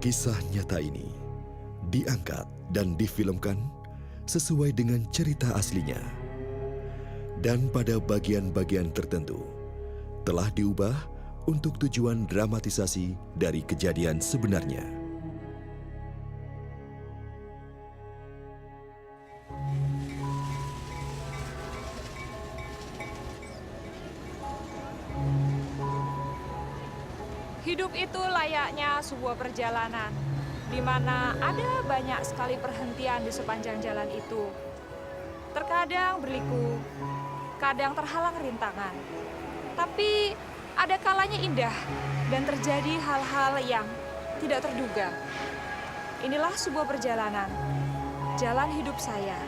Kisah nyata ini diangkat dan difilmkan sesuai dengan cerita aslinya. Dan pada bagian-bagian tertentu telah diubah untuk tujuan dramatisasi dari kejadian sebenarnya. Hidup itu layaknya sebuah perjalanan, di mana ada banyak sekali perhentian di sepanjang jalan itu. Terkadang berliku, kadang terhalang rintangan. Tapi ada kalanya indah dan terjadi hal-hal yang tidak terduga. Inilah sebuah perjalanan, jalan hidup saya.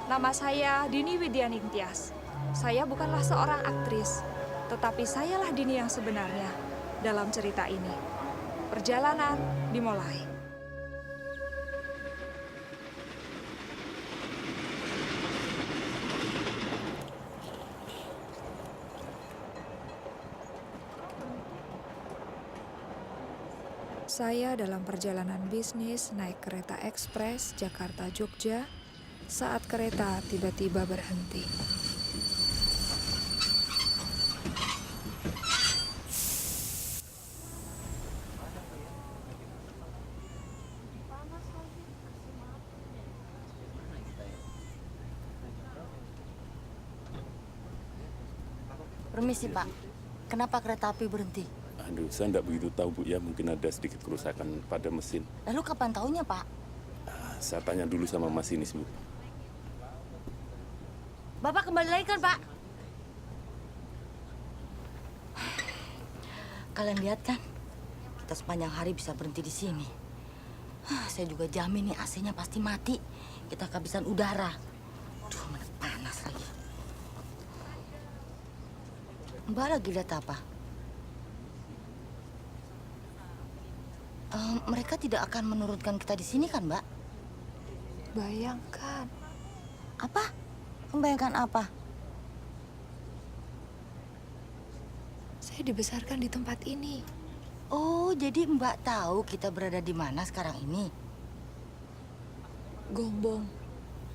Nama saya Dini Widyaningtyas. Saya bukanlah seorang aktris, tetapi sayalah Dini yang sebenarnya dalam cerita ini. Perjalanan dimulai. Saya dalam perjalanan bisnis naik kereta ekspres Jakarta-Jogja saat kereta tiba-tiba berhenti. Permisi Pak, kenapa kereta api berhenti? Aduh, saya tidak begitu tahu Bu ya, mungkin ada sedikit kerusakan pada mesin. Lalu kapan tahunya Pak? Saya tanya dulu sama masinis Bu. Bapak kembali lagi kan Pak? Kalian lihat kan, kita sepanjang hari bisa berhenti di sini. Saya juga jamin nih AC-nya pasti mati. Kita kehabisan udara. Duh, mana panas lagi. Mbak lagi lihat apa? Mereka tidak akan menurunkan kita di sini kan, Mbak? Bayangkan. Apa? Membayangkan apa? Saya dibesarkan di tempat ini. Oh, jadi Mbak tahu kita berada di mana sekarang ini? Gombong.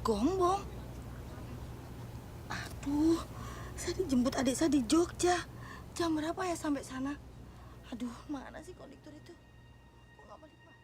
Gombong? Aduh, saya dijemput adik saya di Jogja. Jam berapa ya sampai sana? Aduh, mana sih konduktor itu? Kok nggak balik, Pak?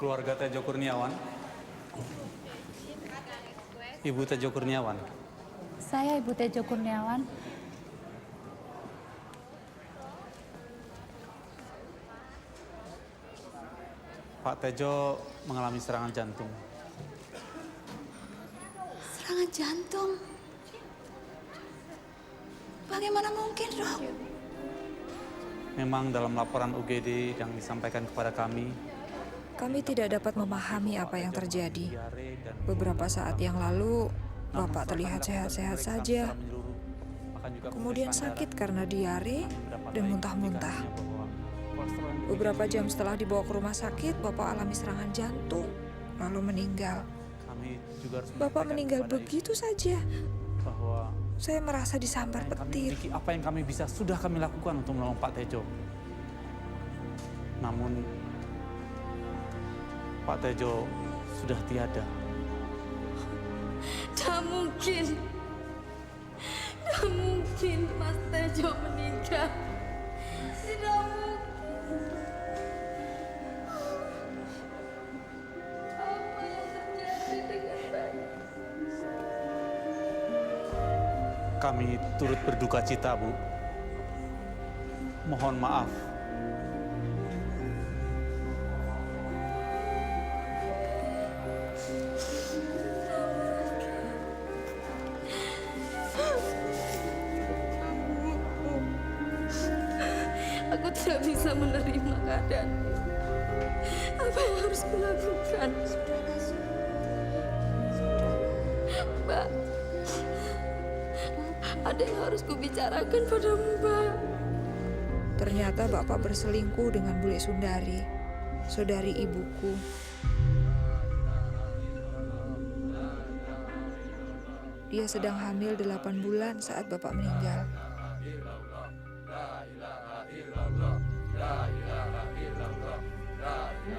Keluarga Tejo Kurniawan. Ibu Tejo Kurniawan. Saya Ibu Tejo Kurniawan. Pak Tejo mengalami serangan jantung. serangan jantung. Bagaimana mungkin, Dok? Memang dalam laporan UGD yang disampaikan kepada kami tidak dapat memahami apa yang terjadi. diare dan Beberapa saat yang lalu, namun Bapak setelah terlihat dilakukan sehat-sehat pemeriksaan saja. secara menyeluruh, bahkan juga Kemudian pemeriksaan sakit darah, karena diare kami mendapat dan muntah-muntah. indikasinya bahwa kolesterol yang Beberapa tinggi jam setelah dibawa ke rumah sakit, Bapak alami serangan jantung, lalu meninggal. kami juga harus Bapak menyampaikan meninggal kepada begitu saja. ibu bahwa Saya merasa disambar petir. apa yang kami bisa sudah kami lakukan untuk menolong Pak Tejo. Namun Pak Tejo sudah tiada. Tak mungkin. Tak mungkin Mas Tejo meninggal. Tidak mungkin. Apa yang terjadi dengan saya? Kami turut berduka cita, Bu. Mohon maaf. Aku tidak bisa menerima keadaan. Apa yang harus kulakukan? Mbak, ada yang harus kubicarakan padamu, Mbak. Ternyata Bapak berselingkuh dengan bule Sundari, saudari ibuku. Dia sedang hamil 8 bulan saat Bapak meninggal.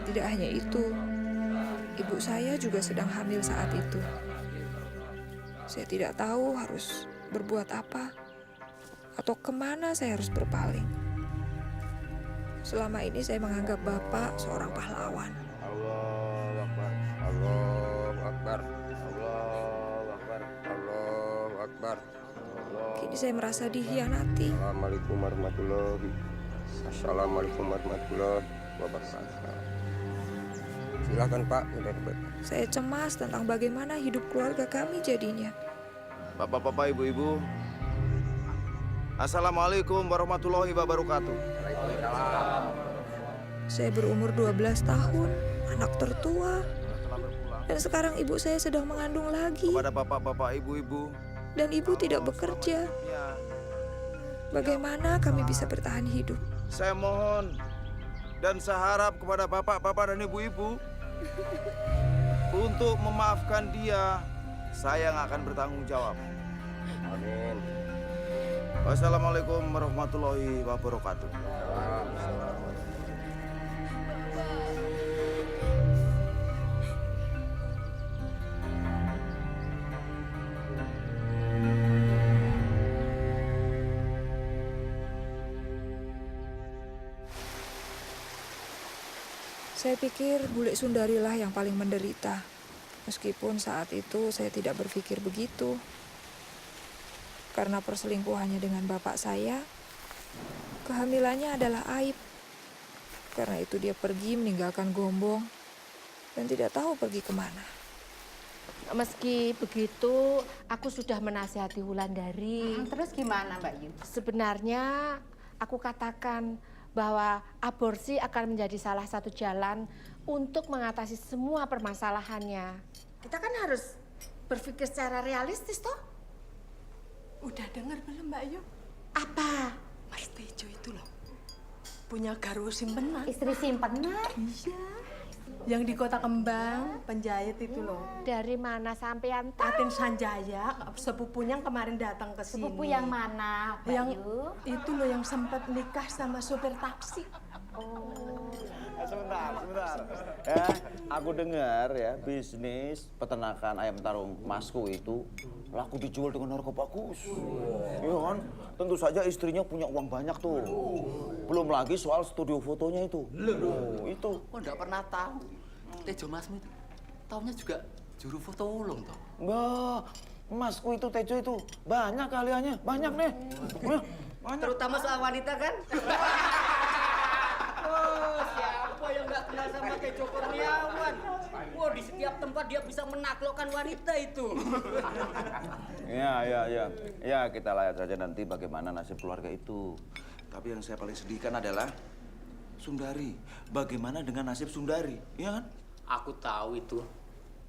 Tidak hanya itu, ibu saya juga sedang hamil saat itu. Saya tidak tahu harus berbuat apa atau kemana saya harus berpaling. Selama ini saya menganggap Bapak seorang pahlawan. Allahu Akbar, Allahu Akbar, Allahu Akbar, Allahu Akbar. Kini saya merasa dikhianati. Assalamualaikum warahmatullahi Assalamualaikum warahmatullahi wabarakatuh. Silakan Pak, Saya cemas tentang bagaimana hidup keluarga kami jadinya. Bapak-bapak, ibu-ibu, Assalamualaikum warahmatullahi wabarakatuh. Saya berumur 12 tahun, anak tertua. Dan sekarang ibu saya sedang mengandung lagi. Kepada bapak-bapak, ibu-ibu, Dan ibu tidak bekerja. Bagaimana kami bisa bertahan hidup? saya mohon dan saya harap kepada bapak-bapak dan ibu-ibu untuk memaafkan dia. Saya yang akan bertanggung jawab. Amin. Wassalamualaikum warahmatullahi wabarakatuh. Saya pikir bule Sundarilah yang paling menderita. Meskipun saat itu saya tidak berpikir begitu. Karena perselingkuhannya dengan bapak saya, kehamilannya adalah aib. Karena itu dia pergi meninggalkan Gombong dan tidak tahu pergi kemana. Meski begitu, aku sudah menasihati Wulandari. Terus gimana Mbak Yu? Sebenarnya aku katakan bahwa aborsi akan menjadi salah satu jalan untuk mengatasi semua permasalahannya. Kita kan harus berpikir secara realistis toh. Udah dengar belum Mbak Yu? Apa? Mas Tejo itu loh punya garwo simpenan. Istri simpenan? Iya. Yang di Kota Kembang, penjahit itu loh. Dari mana sampean tahu? Atin Sanjaya, sepupunya yang kemarin datang ke sini. Sepupu yang mana, Mbak Yang Yu? itu loh yang sempat nikah sama sopir taksi. Sebentar. Ya, aku dengar ya bisnis peternakan ayam tarung Masku itu laku dijual dengan harga bagus. Iya kan? Tentu saja istrinya punya uang banyak tuh. Belum lagi soal studio fotonya itu. Itu. Kok enggak pernah tahu? Tejo Masmu itu taunya juga juru foto ulung toh. Enggak. Masku itu Tejo itu banyak keahliannya, banyak nih. Terutama soal wanita kan? Oh, siapa yang nggak kenal sama Tejo Kurniawan? Wah, di setiap tempat dia bisa menaklukkan wanita itu. Ya, kita lihat saja nanti bagaimana nasib keluarga itu. Tapi yang saya paling sedihkan adalah Sundari. Bagaimana dengan nasib Sundari, ya kan? Aku tahu itu.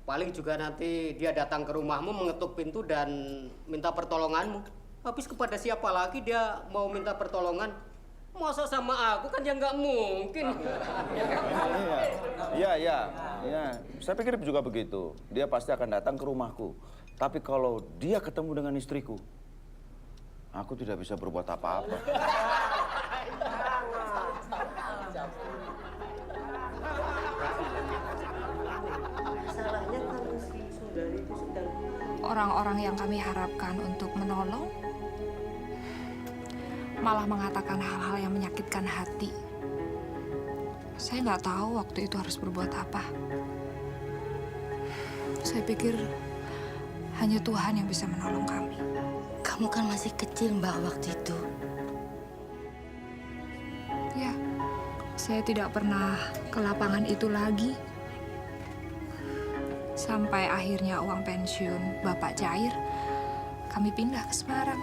Paling juga nanti dia datang ke rumahmu, mengetuk pintu dan minta pertolonganmu. Habis kepada siapa lagi dia mau minta pertolongan? Masa sama aku kan ya nggak mungkin. Iya. Saya pikir juga begitu. Dia pasti akan datang ke rumahku. Tapi kalau dia ketemu dengan istriku, aku tidak bisa berbuat apa-apa. Orang-orang yang kami harapkan untuk menolong malah mengatakan hal-hal yang menyakitkan hati. Saya nggak tahu waktu itu harus berbuat apa. Saya pikir hanya Tuhan yang bisa menolong kami. Kamu kan masih kecil, Mbak, waktu itu. Ya, saya tidak pernah ke lapangan itu lagi. Sampai akhirnya uang pensiun Bapak cair, kami pindah ke Semarang.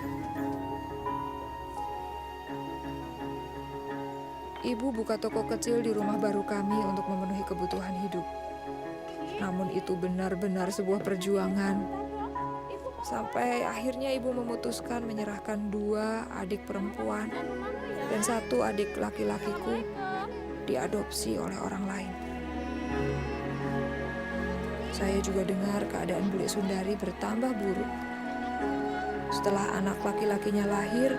Ibu buka toko kecil di rumah baru kami untuk memenuhi kebutuhan hidup. Namun itu benar-benar sebuah perjuangan. Sampai akhirnya ibu memutuskan menyerahkan 2 adik perempuan dan 1 adik laki-lakiku diadopsi oleh orang lain. Saya juga dengar keadaan Bule Sundari bertambah buruk. Setelah anak laki-lakinya lahir,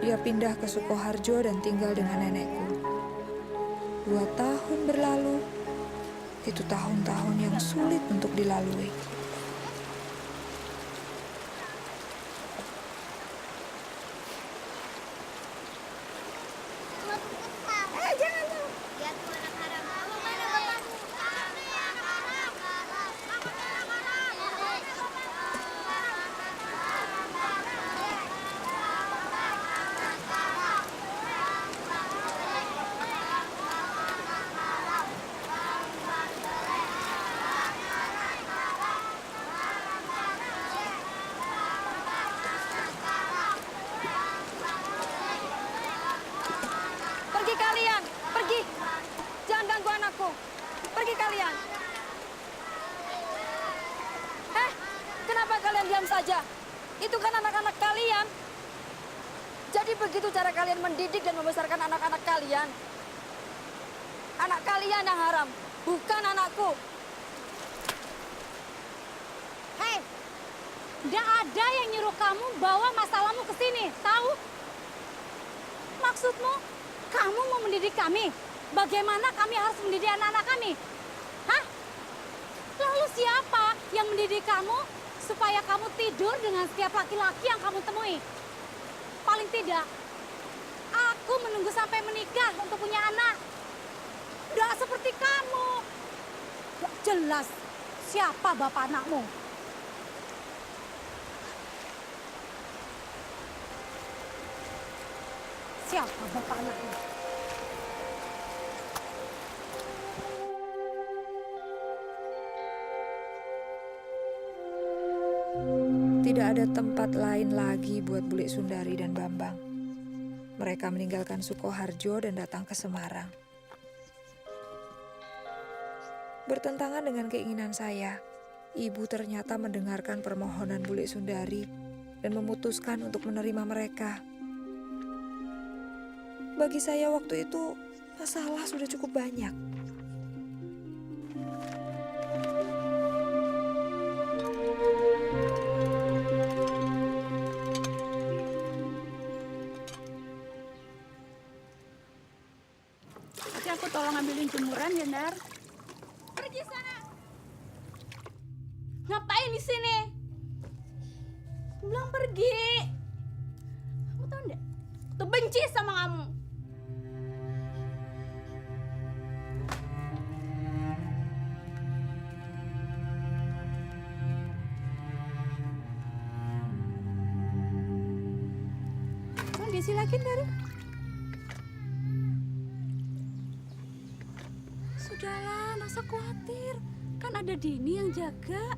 dia pindah ke Sukoharjo dan tinggal dengan nenekku. 2 tahun berlalu, itu tahun-tahun yang sulit untuk dilalui. Pergi kalian, pergi. Jangan ganggu anakku. Pergi kalian. Kenapa kalian diam saja? Itu kan anak-anak kalian. Jadi begitu cara kalian mendidik dan membesarkan anak-anak kalian. Anak kalian yang haram, bukan anakku. Hei, nggak ada yang nyuruh kamu bawa masalahmu ke sini, tahu? Maksudmu, kamu mau mendidik kami? Bagaimana kami harus mendidik anak-anak kami? Hah? Lalu siapa yang mendidik kamu supaya kamu tidur dengan setiap laki-laki yang kamu temui? Paling tidak, aku menunggu sampai menikah untuk punya anak. Nggak seperti kamu. Nggak jelas siapa bapak anakmu. Siapa bapak anakmu? Tidak ada tempat lain lagi buat Bule Sundari dan Bambang. Mereka meninggalkan Sukoharjo dan datang ke Semarang. Bertentangan dengan keinginan saya, ibu ternyata mendengarkan permohonan Bule Sundari dan memutuskan untuk menerima mereka. Bagi saya waktu itu, masalah sudah cukup banyak. Nanti aku tolong ambilin jemuran ya, Nar. Pergi sana. Ngapain di sini? Aku bilang pergi. Kamu tahu enggak? Tuh benci sama kamu. Kok disilakin dari? Dini yang jaga.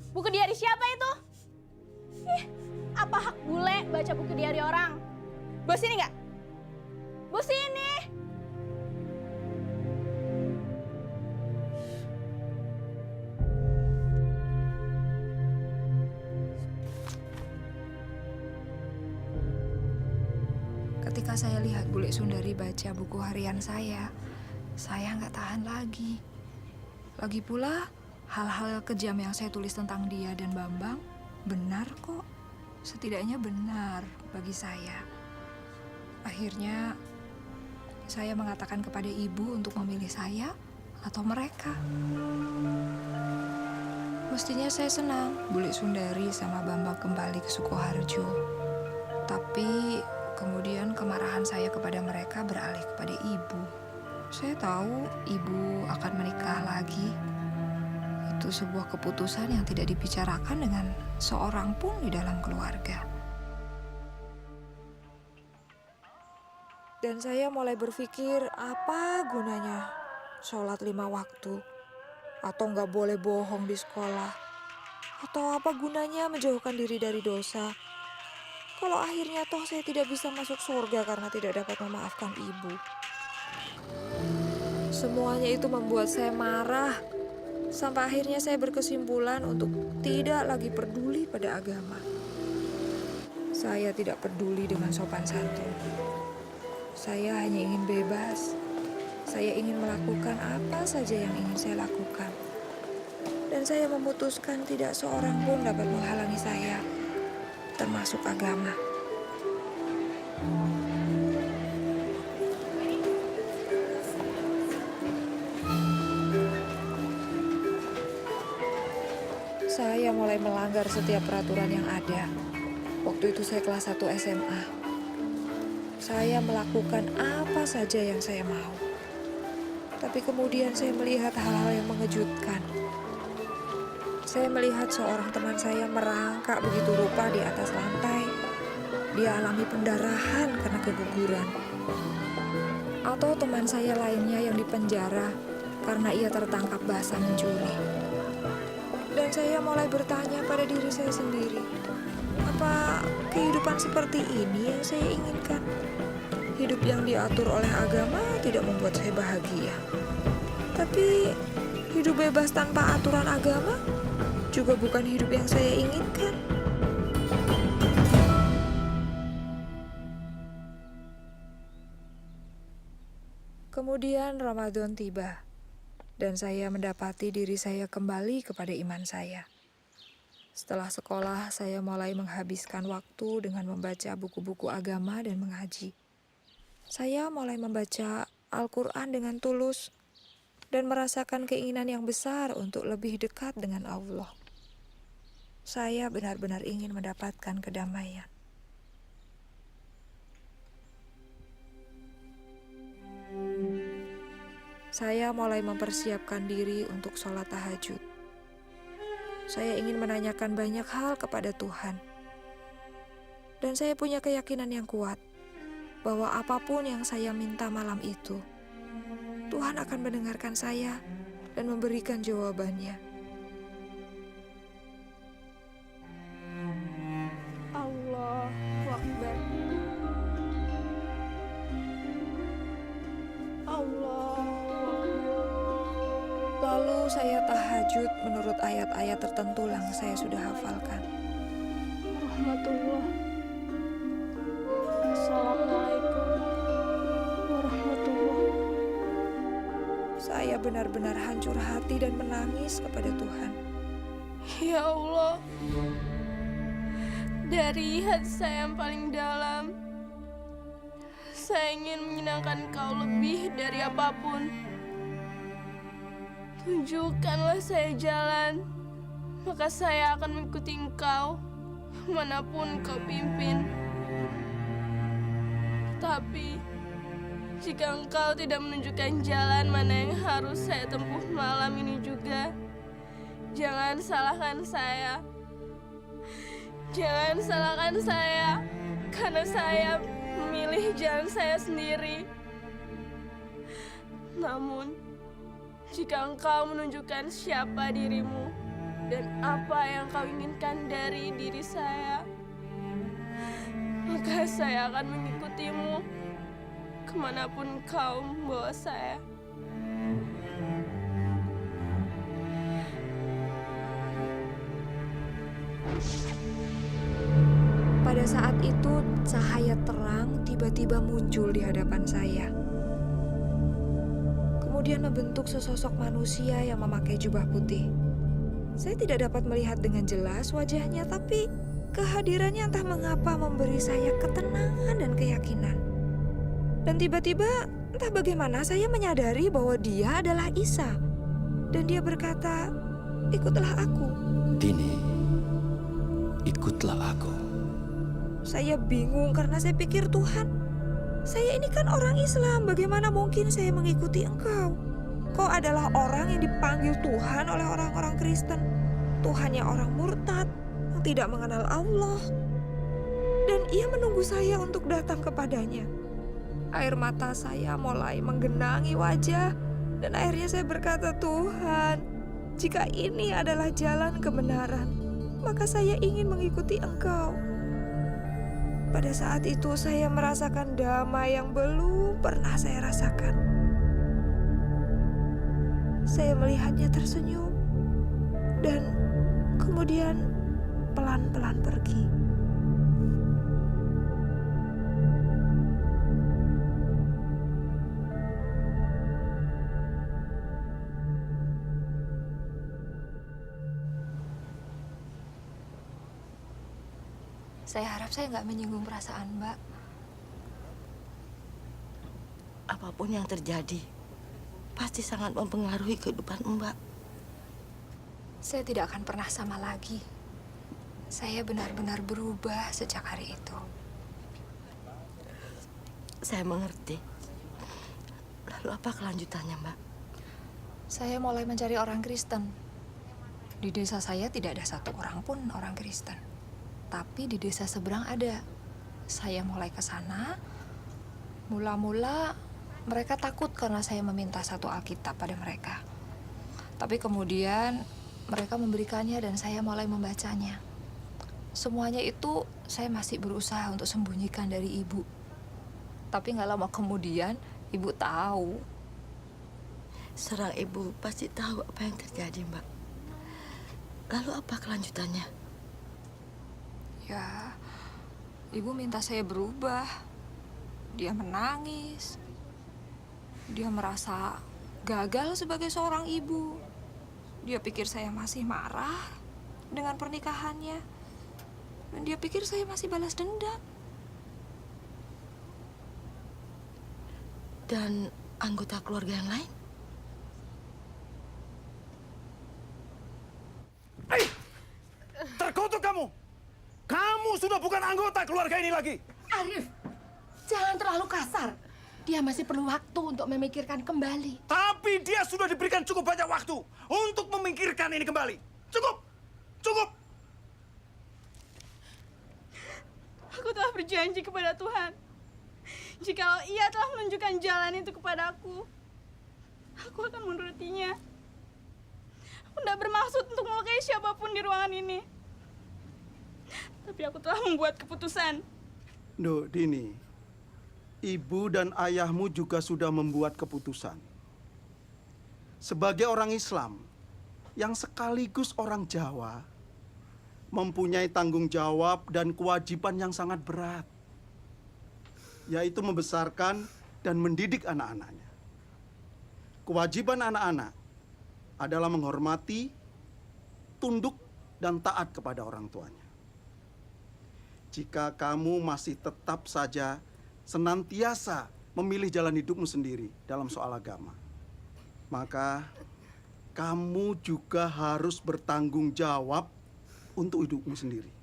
Buku diari siapa itu? Ih, apa hak bule baca buku diari orang? Bos ini nggak? Bos ini. Ketika saya lihat bule Sundari baca buku harian saya nggak tahan lagi. Lagi pula, hal-hal kejam yang saya tulis tentang dia dan Bambang benar kok. Setidaknya benar bagi saya. Akhirnya saya mengatakan kepada ibu untuk memilih saya atau mereka. Mestinya saya senang Bule Sundari sama Bambang kembali ke Sukoharjo. Tapi kemudian kemarahan saya kepada mereka beralih kepada ibu. Saya tahu ibu akan menikah lagi. Itu sebuah keputusan yang tidak dibicarakan dengan seorang pun di dalam keluarga. Dan saya mulai berpikir, apa gunanya sholat 5 waktu? Atau nggak boleh bohong di sekolah? Atau apa gunanya menjauhkan diri dari dosa? Kalau akhirnya toh saya tidak bisa masuk surga karena tidak dapat memaafkan ibu. Semuanya itu membuat saya marah. Sampai akhirnya saya berkesimpulan untuk tidak lagi peduli pada agama. Saya tidak peduli dengan sopan santun. Saya hanya ingin bebas. Saya ingin melakukan apa saja yang ingin saya lakukan. Dan saya memutuskan tidak seorang pun dapat menghalangi saya, termasuk agama. Saya mulai melanggar setiap peraturan yang ada. Waktu itu saya kelas 1 SMA. Saya melakukan apa saja yang saya mau. Tapi kemudian saya melihat hal-hal yang mengejutkan. Saya melihat seorang teman saya merangkak begitu rupa di atas lantai. Dia alami pendarahan karena keguguran. Atau teman saya lainnya yang dipenjara karena ia tertangkap basah mencuri. Dan saya mulai bertanya pada diri saya sendiri, apa kehidupan seperti ini yang saya inginkan? Hidup yang diatur oleh agama tidak membuat saya bahagia. Tapi hidup bebas tanpa aturan agama juga bukan hidup yang saya inginkan. Kemudian Ramadan tiba. Dan saya mendapati diri saya kembali kepada iman saya. Setelah sekolah, saya mulai menghabiskan waktu dengan membaca buku-buku agama dan mengaji. Saya mulai membaca Al-Quran dengan tulus dan merasakan keinginan yang besar untuk lebih dekat dengan Allah. Saya benar-benar ingin mendapatkan kedamaian. Saya mulai mempersiapkan diri untuk sholat tahajud. Saya ingin menanyakan banyak hal kepada Tuhan. Dan saya punya keyakinan yang kuat bahwa apapun yang saya minta malam itu, Tuhan akan mendengarkan saya dan memberikan jawabannya. Allahu Akbar. Lalu saya tahajud menurut ayat-ayat tertentu yang saya sudah hafalkan. Rahmatullah. Assalamualaikum warahmatullah. Saya benar-benar hancur hati dan menangis kepada Tuhan. Ya Allah, dari hati saya yang paling dalam, Saya ingin menyenangkan Engkau lebih dari apapun. Tunjukkanlah saya jalan, maka saya akan mengikuti Engkau manapun Engkau pimpin. Tapi jika Engkau tidak menunjukkan jalan mana yang harus saya tempuh malam ini juga, jangan salahkan saya. Jangan salahkan saya, karena saya memilih jalan saya sendiri. Namun, jika Engkau menunjukkan siapa dirimu dan apa yang Kau inginkan dari diri saya, maka saya akan mengikutimu kemanapun Kau membawa saya. Pada saat itu, cahaya terang tiba-tiba muncul di hadapan saya. Kemudian membentuk sesosok manusia yang memakai jubah putih. Saya tidak dapat melihat dengan jelas wajahnya, tapi kehadirannya entah mengapa memberi saya ketenangan dan keyakinan. Dan tiba-tiba, entah bagaimana saya menyadari bahwa dia adalah Isa. Dan dia berkata, "Ikutlah aku." Dini, ikutlah aku. Saya bingung karena saya pikir, Tuhan, saya ini kan orang Islam, bagaimana mungkin saya mengikuti Engkau? Kau adalah orang yang dipanggil Tuhan oleh orang-orang Kristen. Tuhannya orang murtad, yang tidak mengenal Allah. Dan ia menunggu saya untuk datang kepadanya. Air mata saya mulai menggenangi wajah, dan akhirnya saya berkata, "Tuhan, jika ini adalah jalan kebenaran, maka saya ingin mengikuti Engkau." Pada saat itu saya merasakan damai yang belum pernah saya rasakan. Saya melihatnya tersenyum dan kemudian pelan-pelan pergi. Saya harap saya nggak menyinggung perasaan Mbak. Apapun yang terjadi, pasti sangat mempengaruhi kehidupan Mbak. Saya tidak akan pernah sama lagi. Saya benar-benar berubah sejak hari itu. Saya mengerti. Lalu apa kelanjutannya, Mbak? Saya mulai mencari orang Kristen. Di desa saya tidak ada satu orang pun orang Kristen. Tapi di desa seberang ada. Saya mulai ke sana. Mula-mula mereka takut karena saya meminta satu Alkitab pada mereka. Tapi kemudian mereka memberikannya dan saya mulai membacanya. Semuanya itu saya masih berusaha untuk sembunyikan dari ibu. Tapi nggak lama kemudian ibu tahu. Serang ibu pasti tahu apa yang terjadi, Mbak. Lalu apa kelanjutannya? Ya, ibu minta saya berubah. Dia menangis. Dia merasa gagal sebagai seorang ibu. Dia pikir saya masih marah dengan pernikahannya. Dan dia pikir saya masih balas dendam. Dan anggota keluarga yang lain? Terkutuk kamu! Kamu sudah bukan anggota keluarga ini lagi! Arif, jangan terlalu kasar. Dia masih perlu waktu untuk memikirkan kembali. Tapi dia sudah diberikan cukup banyak waktu untuk memikirkan ini kembali. Cukup! Cukup! Aku telah berjanji kepada Tuhan. Jikalau Ia telah menunjukkan jalan itu kepadaku, aku akan menurutinya. Aku tidak bermaksud untuk melukai siapapun di ruangan ini. Tapi aku telah membuat keputusan. Duh, Dini. Ibu dan ayahmu juga sudah membuat keputusan. Sebagai orang Islam yang sekaligus orang Jawa, mempunyai tanggung jawab dan kewajiban yang sangat berat, yaitu membesarkan dan mendidik anak-anaknya. Kewajiban anak-anak adalah menghormati, tunduk, dan taat kepada orang tuanya. Jika kamu masih tetap saja senantiasa memilih jalan hidupmu sendiri dalam soal agama, maka kamu juga harus bertanggung jawab untuk hidupmu sendiri.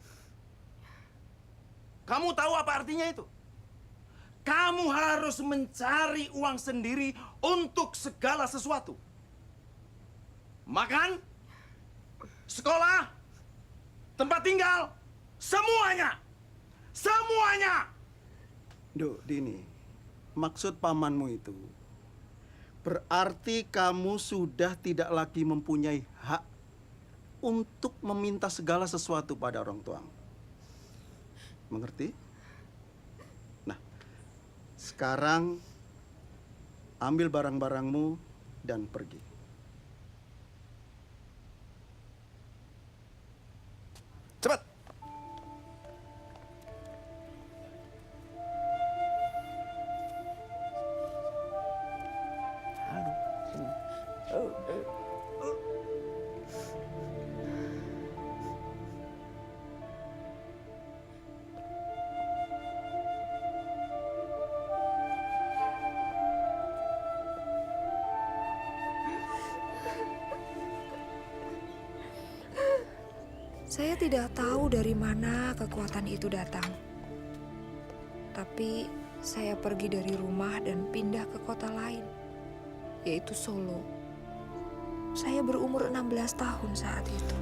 Kamu tahu apa artinya itu? Kamu harus mencari uang sendiri untuk segala sesuatu. Makan, sekolah, tempat tinggal, semuanya. Semuanya. Duh, Dini, maksud pamanmu itu berarti kamu sudah tidak lagi mempunyai hak untuk meminta segala sesuatu pada orang tuamu. Mengerti? Nah, sekarang ambil barang-barangmu dan pergi. Cepat! Saya tidak tahu dari mana kekuatan itu datang. Tapi saya pergi dari rumah dan pindah ke kota lain, yaitu Solo. Saya berumur 16 tahun saat itu.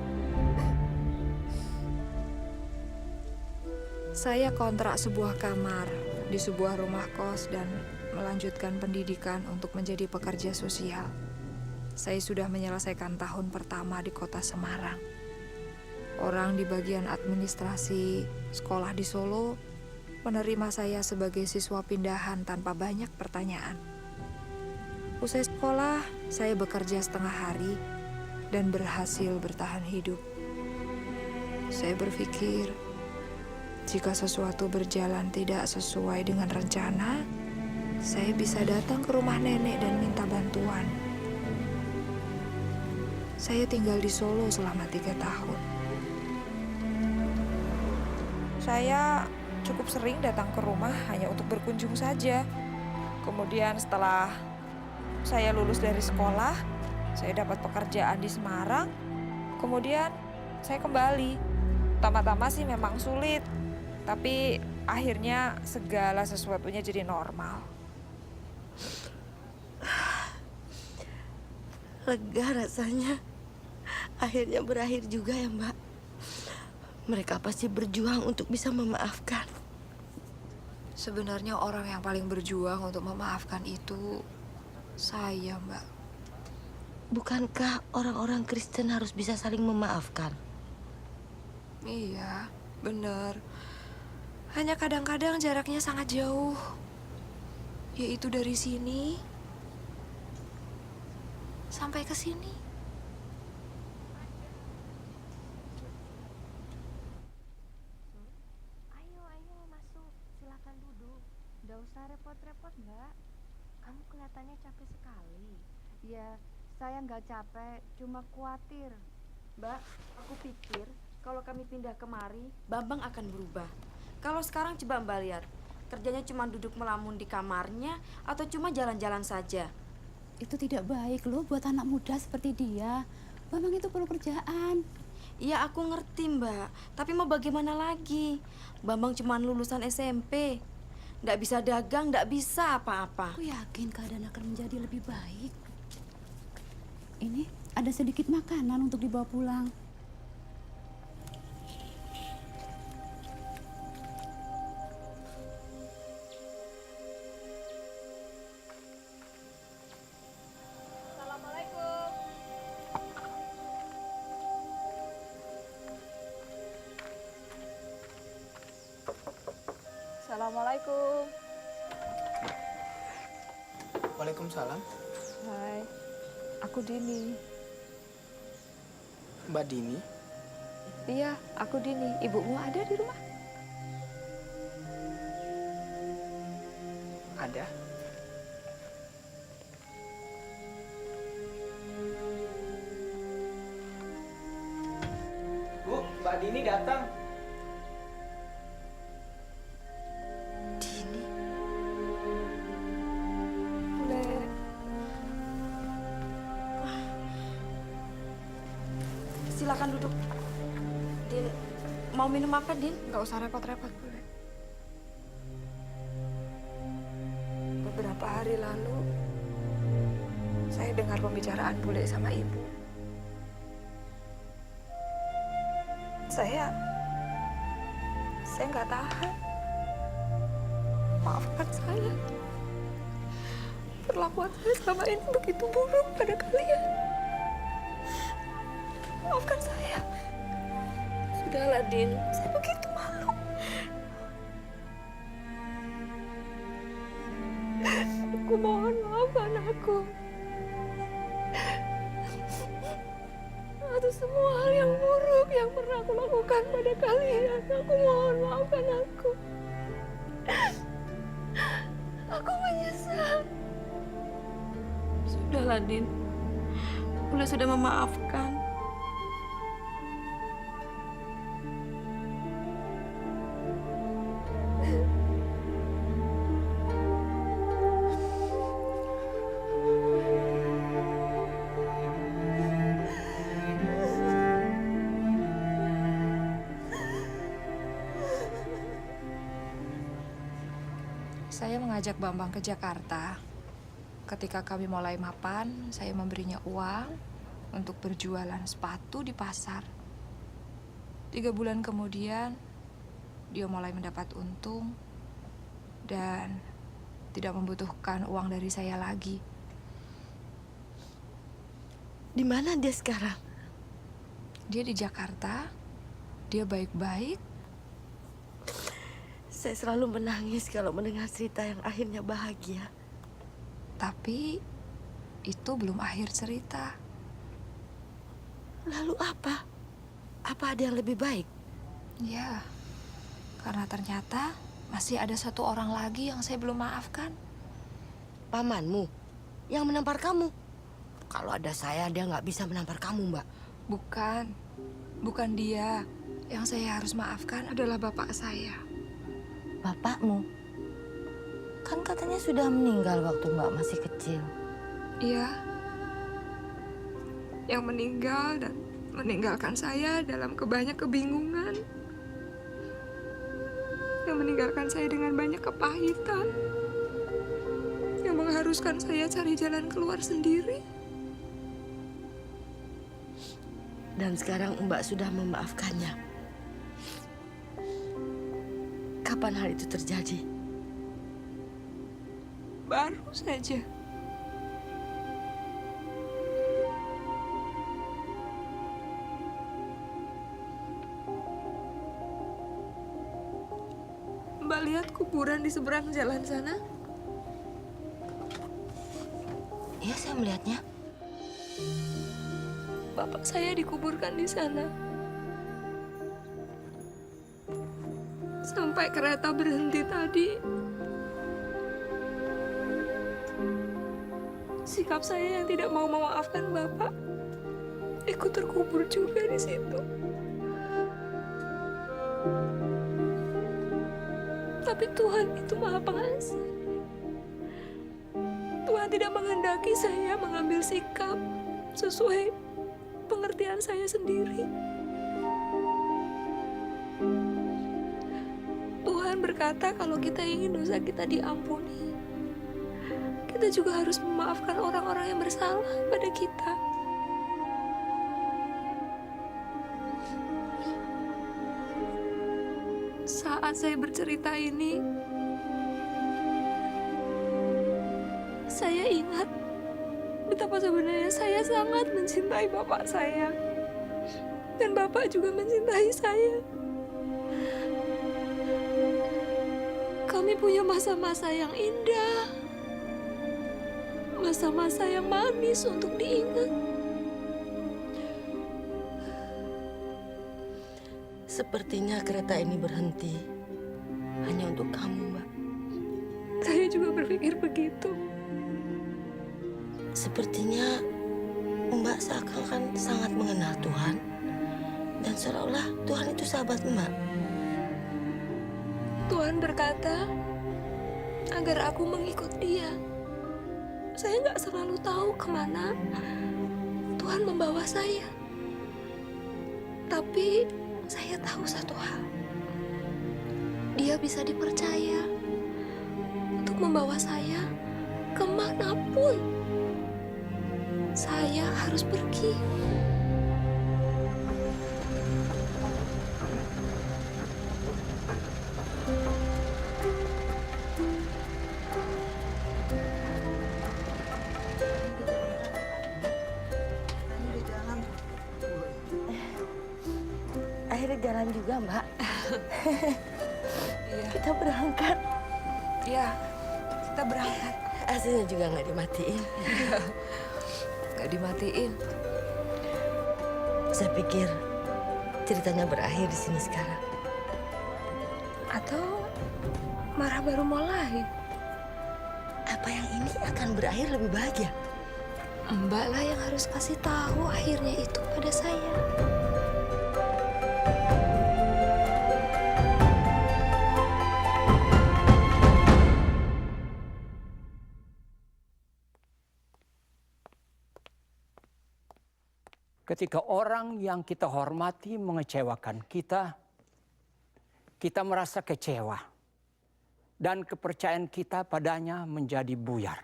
Saya kontrak sebuah kamar di sebuah rumah kos dan melanjutkan pendidikan untuk menjadi pekerja sosial. Saya sudah menyelesaikan tahun pertama di kota Semarang. Orang di bagian administrasi sekolah di Solo menerima saya sebagai siswa pindahan tanpa banyak pertanyaan. Usai sekolah, saya bekerja setengah hari dan berhasil bertahan hidup. Saya berpikir, jika sesuatu berjalan tidak sesuai dengan rencana, saya bisa datang ke rumah nenek dan minta bantuan. Saya tinggal di Solo selama 3 tahun. Saya cukup sering datang ke rumah hanya untuk berkunjung saja. Kemudian setelah saya lulus dari sekolah, saya dapat pekerjaan di Semarang. Kemudian saya kembali. Pertama-tama sih memang sulit, tapi akhirnya segala sesuatunya jadi normal. Lega rasanya. Akhirnya berakhir juga ya, Mbak. Mereka pasti berjuang untuk bisa memaafkan. Sebenarnya orang yang paling berjuang untuk memaafkan itu saya, Mbak. Bukankah orang-orang Kristen harus bisa saling memaafkan? Iya, benar. Hanya kadang-kadang jaraknya sangat jauh. Yaitu dari sini sampai ke sini. Nggak usah repot-repot, Mbak. Kamu kelihatannya capek sekali. Ya, saya nggak capek, cuma khawatir. Mbak, aku pikir kalau kami pindah kemari, Bambang akan berubah. Kalau sekarang coba Mbak lihat, kerjanya cuma duduk melamun di kamarnya atau cuma jalan-jalan saja. Itu tidak baik loh buat anak muda seperti dia. Bambang itu perlu kerjaan. Iya, aku ngerti, Mbak. Tapi mau bagaimana lagi? Bambang cuma lulusan SMP. Nggak bisa dagang, nggak bisa apa-apa. Aku yakin keadaan akan menjadi lebih baik. Ini ada sedikit makanan untuk dibawa pulang. Assalamualaikum. Assalamualaikum. Waalaikumsalam. Hai, aku Dini. Mbak Dini? Iya, aku Dini. Ibumu ada di rumah? Ada. Bu, Mbak Dini datang. silakan duduk. Din, mau minum apa, Din? Nggak usah repot-repot, Bu. Beberapa hari lalu, saya dengar pembicaraan Bule sama Ibu. Saya nggak tahan. Maafkan saya. Perlakuan saya selama ini begitu buruk pada kalian. Maafkan saya. Sudahlah, Din. Saya begitu malu. Aku mohon maafkan aku. Atas semua hal yang buruk yang pernah aku lakukan pada kalian. Aku mohon maafkan aku. Aku menyesal. Sudahlah, Din. Bule sudah memaafkan. Saya mengajak Bambang ke Jakarta. Ketika kami mulai mapan, saya memberinya uang untuk berjualan sepatu di pasar. 3 bulan kemudian, dia mulai mendapat untung dan tidak membutuhkan uang dari saya lagi. Di mana dia sekarang? Dia di Jakarta. Dia baik-baik. Saya selalu menangis kalau mendengar cerita yang akhirnya bahagia. Tapi itu belum akhir cerita. Lalu apa? Apa ada yang lebih baik? Ya, karena ternyata masih ada 1 orang lagi yang saya belum maafkan. Pamanmu yang menampar kamu. Kalau ada saya, dia nggak bisa menampar kamu, Mbak. Bukan dia. Yang saya harus maafkan adalah bapak saya. Bapakmu? Kan katanya sudah meninggal waktu Mbak masih kecil. Iya. Yang meninggal dan meninggalkan saya dalam banyak kebingungan. Yang meninggalkan saya dengan banyak kepahitan. Yang mengharuskan saya cari jalan keluar sendiri. Dan sekarang Mbak sudah memaafkannya. Kapan hal itu terjadi? Baru saja. Mbak lihat kuburan di seberang jalan sana? Iya, saya melihatnya. Bapak saya dikuburkan di sana. Sampai kereta berhenti tadi. Sikap saya yang tidak mau memaafkan Bapak ikut terkubur juga di situ. Tapi Tuhan itu Maha Pengasih. Tuhan tidak menghendaki saya mengambil sikap sesuai pengertian saya sendiri. Tuhan berkata kalau kita ingin dosa kita diampuni, kita juga harus memaafkan orang-orang yang bersalah pada kita. Saat saya bercerita ini, saya ingat betapa sebenarnya saya sangat mencintai bapak saya. Dan bapak juga mencintai saya. Kami punya masa-masa yang indah. Masa-masa yang manis untuk diingat. Sepertinya kereta ini berhenti hanya untuk kamu, Mbak. Saya juga berpikir begitu. Sepertinya Mbak seakan sangat mengenal Tuhan. Dan seolah-olah Tuhan itu sahabat Mbak. Tuhan berkata agar aku mengikut Dia. Saya nggak selalu tahu kemana Tuhan membawa saya. Tapi saya tahu satu hal. Dia bisa dipercaya untuk membawa saya kemanapun saya harus pergi. Akhirnya jalan juga, Mbak. Kita berangkat. Iya, kita berangkat. AC-nya juga nggak dimatiin. Nggak dimatiin. Saya pikir ceritanya berakhir di sini sekarang. Atau marah baru mulai. Apa yang ini akan berakhir lebih bahagia? Mbak lah yang harus kasih tahu akhirnya itu pada saya. Ketika orang yang kita hormati mengecewakan kita, kita merasa kecewa. Dan kepercayaan kita padanya menjadi buyar.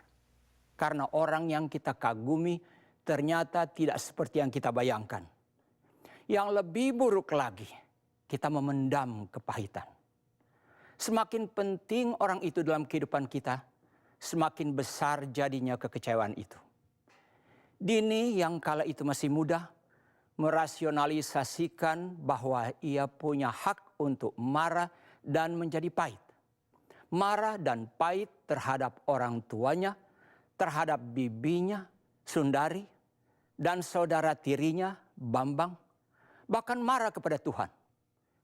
Karena orang yang kita kagumi ternyata tidak seperti yang kita bayangkan. Yang lebih buruk lagi, kita memendam kepahitan. Semakin penting orang itu dalam kehidupan kita, semakin besar jadinya kekecewaan itu. Dini yang kala itu masih muda, merasionalisasikan bahwa ia punya hak untuk marah dan menjadi pahit. Marah dan pahit terhadap orang tuanya, terhadap bibinya, Sundari, dan saudara tirinya, Bambang, bahkan marah kepada Tuhan.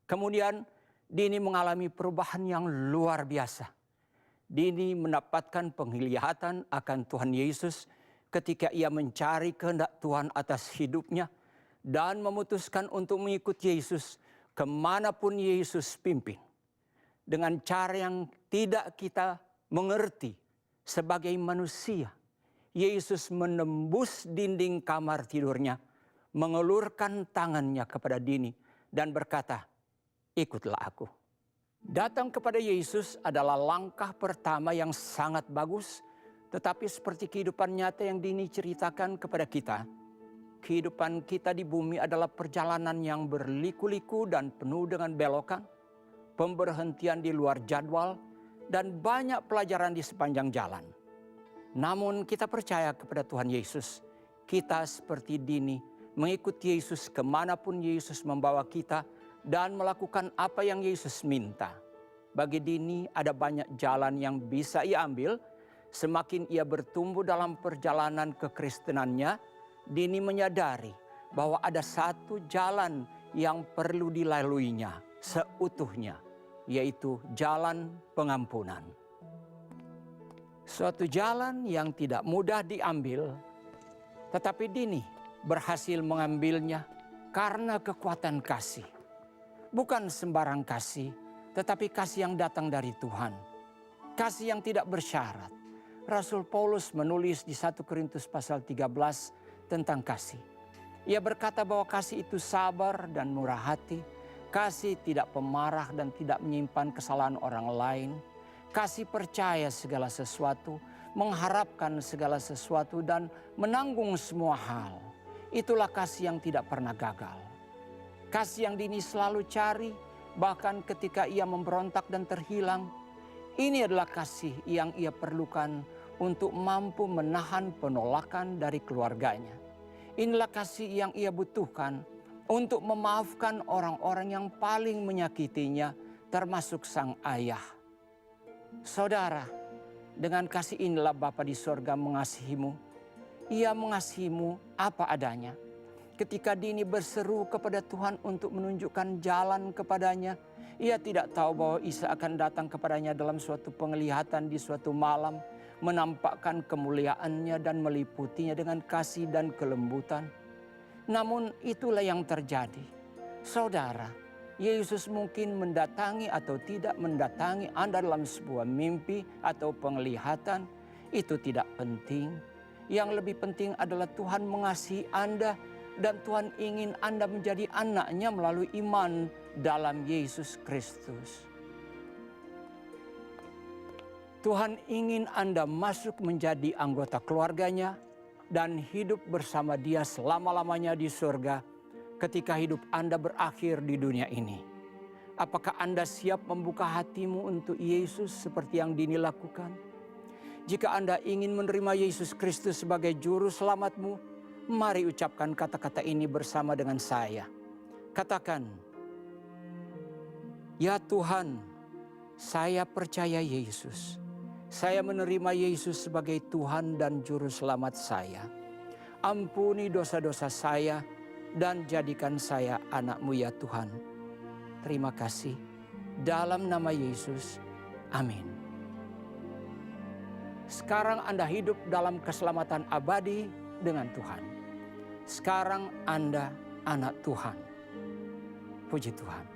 Kemudian Dini mengalami perubahan yang luar biasa. Dini mendapatkan penglihatan akan Tuhan Yesus ketika ia mencari kehendak Tuhan atas hidupnya dan memutuskan untuk mengikuti Yesus kemanapun Yesus pimpin. Dengan cara yang tidak kita mengerti sebagai manusia, Yesus menembus dinding kamar tidurnya, mengelurkan tangannya kepada Dini dan berkata, "Ikutlah aku." Datang kepada Yesus adalah langkah pertama yang sangat bagus. Tetapi seperti kehidupan nyata yang Dini ceritakan kepada kita, kehidupan kita di bumi adalah perjalanan yang berliku-liku dan penuh dengan belokan, pemberhentian di luar jadwal, dan banyak pelajaran di sepanjang jalan. Namun kita percaya kepada Tuhan Yesus. Kita seperti Dini mengikuti Yesus kemanapun Yesus membawa kita dan melakukan apa yang Yesus minta. Bagi Dini ada banyak jalan yang bisa ia ambil. Semakin ia bertumbuh dalam perjalanan kekristenannya, Dini menyadari bahwa ada satu jalan yang perlu dilaluinya seutuhnya, yaitu jalan pengampunan. Suatu jalan yang tidak mudah diambil, tetapi Dini berhasil mengambilnya karena kekuatan kasih. Bukan sembarang kasih, tetapi kasih yang datang dari Tuhan. Kasih yang tidak bersyarat. Rasul Paulus menulis di 1 Korintus pasal 13 tentang kasih. Ia berkata bahwa kasih itu sabar dan murah hati. Kasih tidak pemarah dan tidak menyimpan kesalahan orang lain. Kasih percaya segala sesuatu, mengharapkan segala sesuatu dan menanggung semua hal. Itulah kasih yang tidak pernah gagal. Kasih yang Dini selalu cari, bahkan ketika ia memberontak dan terhilang. Ini adalah kasih yang ia perlukan untuk mampu menahan penolakan dari keluarganya. Inilah kasih yang ia butuhkan untuk memaafkan orang-orang yang paling menyakitinya, termasuk sang ayah. Saudara, dengan kasih inilah Bapa di sorga mengasihimu. Ia mengasihimu apa adanya. Ketika Dini berseru kepada Tuhan untuk menunjukkan jalan kepadanya, ia tidak tahu bahwa Isa akan datang kepadanya dalam suatu penglihatan di suatu malam, menampakkan kemuliaannya dan meliputinya dengan kasih dan kelembutan. Namun itulah yang terjadi. Saudara, Yesus mungkin mendatangi atau tidak mendatangi Anda dalam sebuah mimpi atau penglihatan, itu tidak penting. Yang lebih penting adalah Tuhan mengasihi Anda Dan Tuhan ingin Anda menjadi anak-Nya melalui iman dalam Yesus Kristus. Tuhan ingin Anda masuk menjadi anggota keluarga-Nya dan hidup bersama Dia selama-lamanya di surga ketika hidup Anda berakhir di dunia ini. Apakah Anda siap membuka hatimu untuk Yesus seperti yang Dini lakukan? Jika Anda ingin menerima Yesus Kristus sebagai juru selamatmu, mari ucapkan kata-kata ini bersama dengan saya. Katakan, "Ya Tuhan, saya percaya Yesus. Saya menerima Yesus sebagai Tuhan dan Juru Selamat saya. Ampuni dosa-dosa saya dan jadikan saya anak-Mu ya Tuhan. Terima kasih. Dalam nama Yesus, amin." Sekarang Anda hidup dalam keselamatan abadi dengan Tuhan. Sekarang Anda anak Tuhan. Puji Tuhan.